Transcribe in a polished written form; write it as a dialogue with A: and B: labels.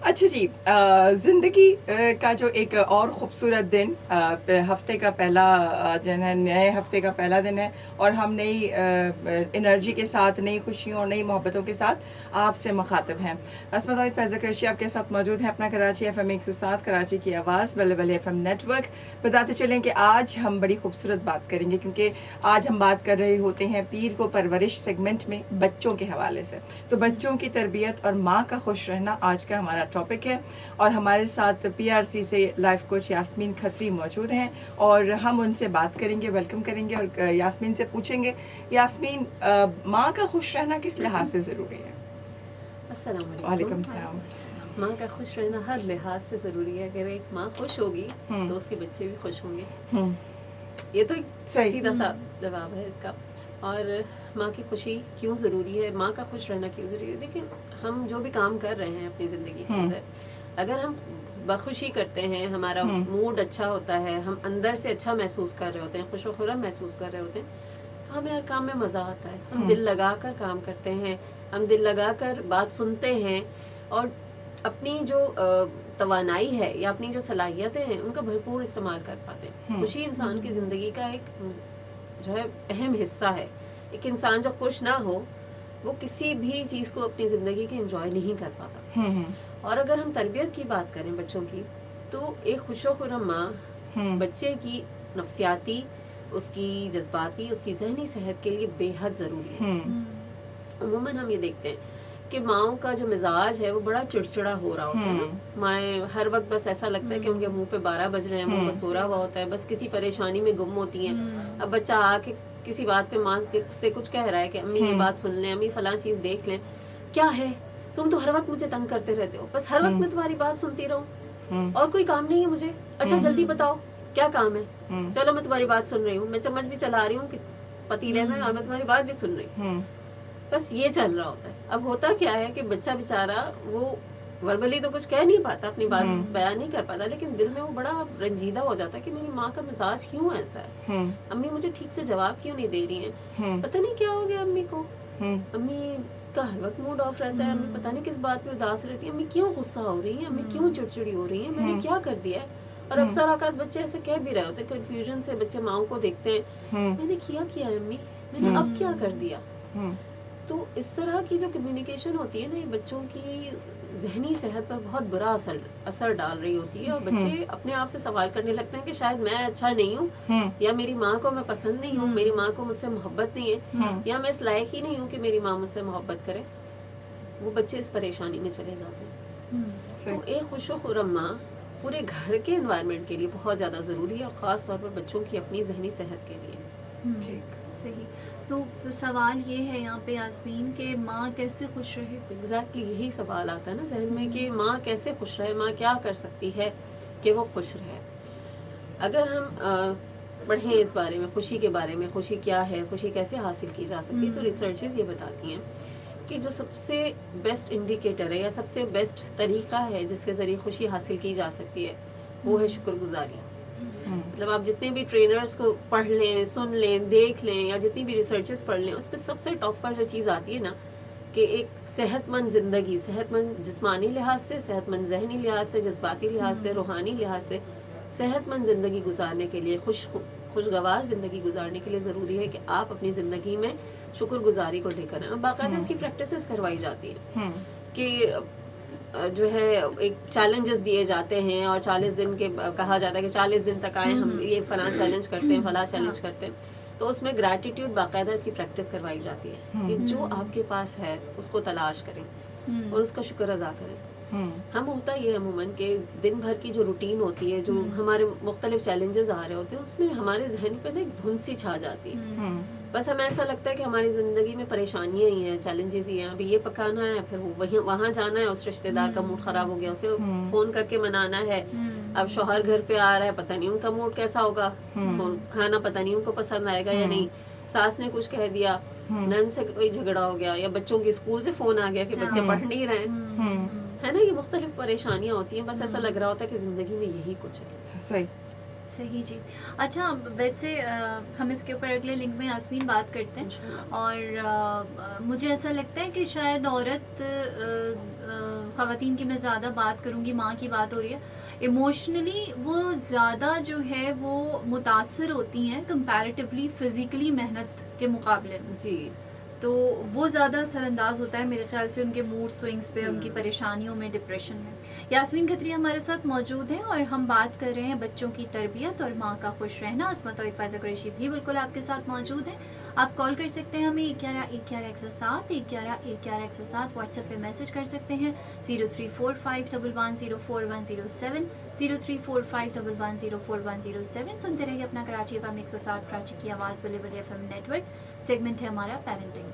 A: اچھا جی، زندگی کا جو ایک اور خوبصورت دن، ہفتے کا پہلا جو ہے نئے ہفتے کا پہلا دن ہے، اور ہم نئی انرجی کے ساتھ، نئی خوشیوں اور نئی محبتوں کے ساتھ آپ سے مخاطب ہیں. عصمت عید فیض قریشی آپ کے ساتھ موجود ہیں اپنا کراچی ایف ایم 107 کراچی کی آواز Balle Balle F M net work. بتاتے چلیں کہ آج ہم بڑی خوبصورت بات کریں گے، کیونکہ آج ہم بات کر رہے ہوتے ہیں پیر کو پرورش سیگمنٹ میں بچوں کے حوالے سے. تو بچوں کی تربیت اور ماں کا خوش رہنا آج کا ہمارا ٹاپک ہے، اور ہمارے ساتھ پی آر سی سے لائف کوچ یاسمین کھتری موجود ہیں، اور ہم ان سے بات کریں گے، ویلکم کریں گے، اور یاسمین سے پوچھیں گے یاسمین، ماں کا خوش رہنا کس لحاظ سے ضروری ہے؟
B: السلام علیکم.
A: وعلیکم السلام.
B: ماں کا خوش رہنا ہر لحاظ سے ضروری ہے. اگر ایک ماں خوش ہوگی تو اس کے بچے بھی خوش ہوں گے. یہ تو سیدھا سا جواب ہے اس کا. اور ماں کی خوشی کیوں ضروری ہے، ماں کا خوش رہنا کیوں ضروری ہے؟ دیکھیں، ہم جو بھی کام کر رہے ہیں اپنی زندگی کے اندر، اگر ہم بخوشی کرتے ہیں، ہمارا موڈ اچھا ہوتا ہے، ہم اندر سے اچھا محسوس کر رہے ہوتے ہیں، خوش و خرم محسوس کر رہے ہوتے ہیں، تو ہمیں ہر کام میں مزہ آتا ہے. ہم دل لگا کر کام کرتے ہیں، ہم دل لگا کر بات سنتے ہیں، اور اپنی جو توانائی ہے یا اپنی جو صلاحیتیں ہیں ان کا بھرپور استعمال کر پاتے ہیں. خوشی انسان کی زندگی کا ایک جو ہے اہم حصہ ہے. ایک انسان جو خوش نہ ہو وہ کسی بھی چیز کو اپنی زندگی کے انجوائے نہیں کر پاتا. اور اگر ہم تربیت کی بات کریں بچوں کی، تو ایک خوش و خرم ماں بچے کی نفسیاتی، اس کی جذباتی، اس کی ذہنی صحت کے لیے بے حد ضروری ہے. عموماً ہم یہ دیکھتے ہیں کہ ماؤں کا جو مزاج ہے وہ بڑا چڑچڑا ہو رہا ہوتا ہے نا. مائیں ہر وقت بس ایسا لگتا ہے کہ ان کے منہ پہ 12 بج رہے ہیں، منہ بس ہو رہا ہوا ہوتا ہے، بس کسی پریشانی میں گم ہوتی ہیں. اب بچہ آ کے کسی بات پہ ماں سے کچھ کہہ رہا ہے کہ امی یہ بات سن لیں، امی فلاں چیز دیکھ لیں. کیا ہے، تم تو ہر وقت مجھے تنگ کرتے رہتے ہو، بس ہر وقت میں تمہاری بات سنتی رہوں، اور کوئی کام نہیں ہے مجھے. اچھا جلدی بتاؤ کیا کام ہے، چلو میں تمہاری بات سن رہی ہوں، میں چمچ بھی چلا رہی ہوں کہ پتیلے میں، اور میں تمہاری بات بھی سن رہی ہوں. بس یہ چل رہا ہوتا ہے. اب ہوتا کیا ہے کہ بچہ بیچارہ وہ وربلی تو کچھ کہہ نہیں پاتا، اپنی بات بیان نہیں کر پاتا، لیکن دل میں وہ بڑا رنجیدہ ہو جاتا ہے کہ میری ماں کا مزاج کیوں ایسا ہے، امی مجھے ٹھیک سے جواب کیوں نہیں دے رہی ہیں، پتہ نہیں کیا ہو گیا امی کو، امی کا ہر وقت موڈ آف رہتا ہے، امی پتہ نہیں کس بات پہ اداس رہتی ہے، امی کیوں غصہ ہو رہی ہیں، امی کیوں چڑچڑی ہو رہی ہیں، میں نے کیا کر دیا ہے. اور اکثر اوقات بچے ایسے کہہ بھی رہے ہوتے ہیں، کنفیوژن سے بچے ماؤں کو دیکھتے ہیں، میں نے کیا ہے امی، میں نے اب کیا کر دیا. تو اس طرح کی جو کمیونیکیشن ہوتی ہے نا، یہ بچوں کی ذہنی صحت پر بہت برا اثر ڈال رہی ہوتی ہے. اور بچے اپنے آپ سے سوال کرنے لگتے ہیں کہ شاید میں اچھا نہیں ہوں، یا میری ماں کو میں پسند نہیں ہوں، میری ماں کو مجھ سے محبت نہیں ہے، یا میں اس لائق ہی نہیں ہوں کہ میری ماں مجھ سے محبت کرے. وہ بچے اس پریشانی میں چلے جاتے ہیں. تو ایک خوش و خرم ماں پورے گھر کے انوائرمنٹ کے لیے بہت زیادہ ضروری ہے، اور خاص طور پر بچوں کی اپنی ذہنی صحت کے لیے.
C: صحیح. تو سوال یہ ہے یہاں پہ یاسمین کہ ماں کیسے خوش رہے؟
B: ایگزیکٹلی یہی سوال آتا ہے نا ذہن میں کہ ماں کیسے خوش رہے، ماں کیا کر سکتی ہے کہ وہ خوش رہے. اگر ہم پڑھیں اس بارے میں، خوشی کے بارے میں، خوشی کیا ہے، خوشی کیسے حاصل کی جا سکتی ہے، تو ریسرچز یہ بتاتی ہیں کہ جو سب سے بیسٹ انڈیکیٹر ہے یا سب سے بیسٹ طریقہ ہے جس کے ذریعے خوشی حاصل کی جا سکتی ہے، وہ ہے شکر گزاری. مطلب آپ جتنے بھی ٹرینرز کو پڑھ لیں، سن لیں، دیکھ لیں، یا جتنی بھی ریسرچز پڑھ لیں، اس پہ سب سے ٹاپ پر جو چیز آتی ہے نا کہ ایک صحت مند زندگی، صحت مند جسمانی لحاظ سے، صحت مند ذہنی لحاظ سے، جذباتی لحاظ سے، روحانی لحاظ سے صحت مند زندگی گزارنے کے لیے، خوشگوار زندگی گزارنے کے لیے ضروری ہے کہ آپ اپنی زندگی میں شکر گزاری کو لے کر آئیں. باقاعدہ اس کی پریکٹسز کروائی جاتی ہیں کہ جو ہے ایک چیلنجز دیے جاتے ہیں، اور 40 دن کے کہا جاتا ہے کہ 40 دن تک آئیں، ہم یہ فلاں چیلنج کرتے ہیں، فلاں چیلنج کرتے ہیں. تو اس میں گریٹیٹیوڈ باقاعدہ اس کی پریکٹس کروائی جاتی ہے کہ جو آپ کے پاس ہے اس کو تلاش کریں اور اس کا شکر ادا کریں. ہم ہوتا یہ عموماً کہ دن بھر کی جو روٹین ہوتی ہے، جو ہمارے مختلف چیلنجز آ رہے ہوتے ہیں، اس میں ہمارے ذہن پہ نا ایک دھند سی چھا جاتی ہے. بس ہمیں ایسا لگتا ہے کہ ہماری زندگی میں پریشانیاں ہی ہیں، چیلنجز ہی ہیں، ابھی یہ پکانا ہے، پھر وہاں جانا ہے، اس رشتے دار کا موڈ خراب ہو گیا، اسے فون کر کے منانا ہے، اب شوہر گھر پہ آ رہا ہے، پتہ نہیں ان کا موڈ کیسا ہوگا، کھانا پتہ نہیں ان کو پسند آئے گا یا نہیں، ساس نے کچھ کہہ دیا، نند سے کوئی جھگڑا ہو گیا، یا بچوں کے اسکول سے فون آ گیا کہ بچے پڑھ نہیں رہے ہیں، ہے نا. یہ مختلف پریشانیاں ہوتی ہیں. بس ایسا لگ رہا ہوتا ہے کہ زندگی میں یہی کچھ ہے.
A: صحیح
C: صحیح جی. اچھا ویسے ہم اس کے اوپر اگلے لنک میں یاسمین بات کرتے ہیں, اور مجھے ایسا لگتا ہے کہ شاید عورت خواتین کی میں زیادہ بات کروں گی, ماں کی بات ہو رہی ہے, ایموشنلی وہ زیادہ جو ہے وہ متاثر ہوتی ہیں کمپیریٹیولی فزیکلی محنت کے مقابلے میں.
B: جی,
C: تو وہ زیادہ اثر انداز ہوتا ہے میرے خیال سے ان کے موڈ سوئنگس پہ, ان کی پریشانیوں میں, ڈپریشن میں. یاسمین کھتری ہمارے ساتھ موجود ہیں اور ہم بات کر رہے ہیں بچوں کی تربیت اور ماں کا خوش رہنا. عصمت اور فائزہ قریشی بھی بالکل آپ کے ساتھ موجود ہیں. آپ کال کر سکتے ہیں ہمیں 1111-107 1111-107. واٹس ایپ پہ میسج کر سکتے ہیں 0345110410 0345110410. سنتے رہیے اپنا کراچی FM 107 کراچی کی آواز Balle Balle FM net work. Segment ہے ہمارا پیرنٹنگ.